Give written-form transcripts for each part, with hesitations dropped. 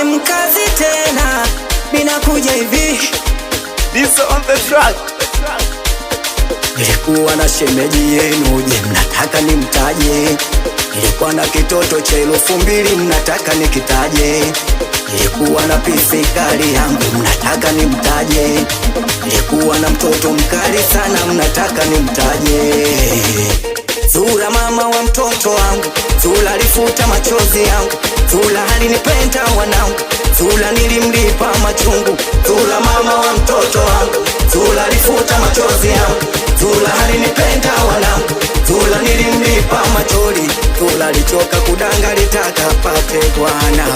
mkazi tena, ninakuja hivi. This on the track. Nilikuwa na shemeji yenu, je mnataka nimtaje? Nilikuwa na kitoto cha 2000, mnataka nikitaje? Nilikuwa na pisikali yangu, mnataka nimtaje? Nilikuwa na mtoto mkali sana, mnataka nimtaje? Zura mama wa mtoto wangu, Zura alifuta machozi yangu, Zura alinipenda wanangu, Zura nilimlipa machungu. Zura mama wa mtoto wangu, Zura alifuta machozi yangu, Zura alinipenda wanangu, Zura nilimlipa machori. Zura alichoka kudanga, litaka pate bwana,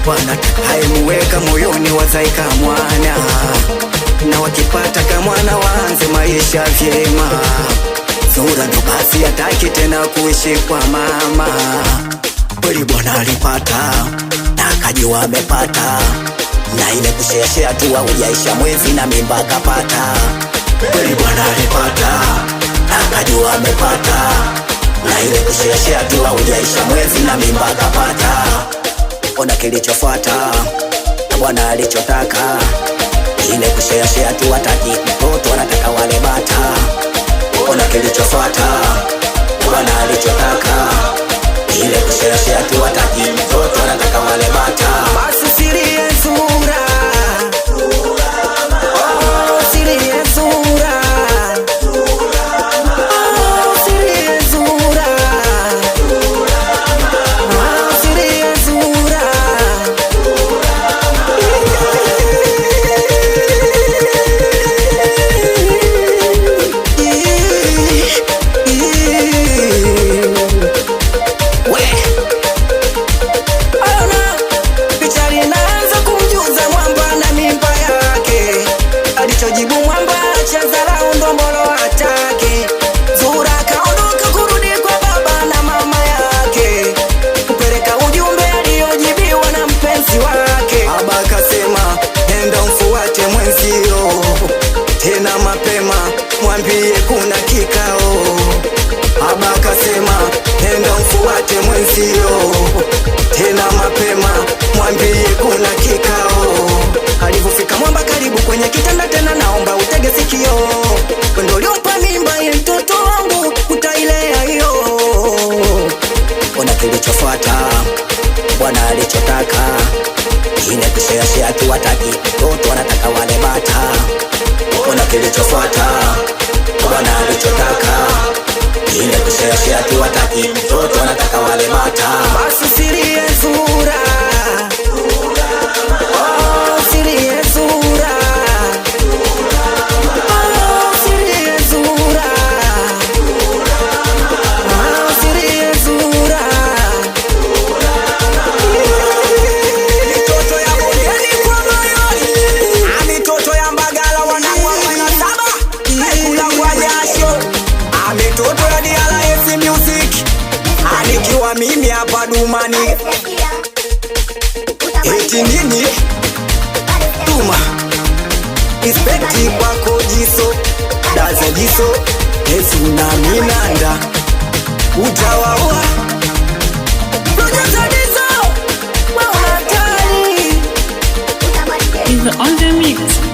bwana takayemuweka moyoni wazaika mwana, na wakipata kamwana waanze maisha vyema. Zura ndo basi hataki tena kuishi kwa mama. Kweli bwana alipata na akajua amepata, na ile kusheshea tu haujaisha mwezi na mimba akapata. Kweli bwana alipata na akajua amepata, na ile kusheshea tu haujaisha mwezi na mimba akapata. Ona kilichofuata na bwana alichotaka, ile kusheshea tu hataki mtoto, anataka wale bata. Ona kilichofuata bwana alichotaka, ile kushare tu hataki mtoto, anataka wale bata. Basi siri ya Zura, oh siri ya Zura, oh siri ya Zura, oh siri ya Zura. Alichojibu mwamba cheza la ndombolo atake. Zura kaondoka kurudi kwa baba na mama yake, kupeleka ujumbe aliojibiwa na mpenzi wake. Baba kasema nenda mfuate mwenzio, tena mapema mwambie kuna kikao. Baba kasema nenda mfuate mwenzio, tena mapema mwambie kuna kikao. Alipofika mwamba karibu kwenye kitanda tena, naomba utege sikio, wendo uliompa mimba ili mtoto wangu utailea hiyo. Ona kilichofuata bwana alichotaka, ile kushare tu hataki mtoto, anataka wale bata. Ona kilichofuata bwana alichotaka, ile kushare tu hataki mtoto, anataka wale bata. Basi siri ya Zura, mimi hapa Dumani. Eti nini? Duma Respecti kwako Jiso, Daza Jiso, Yesu na Minanda utawaua. Is on the mix.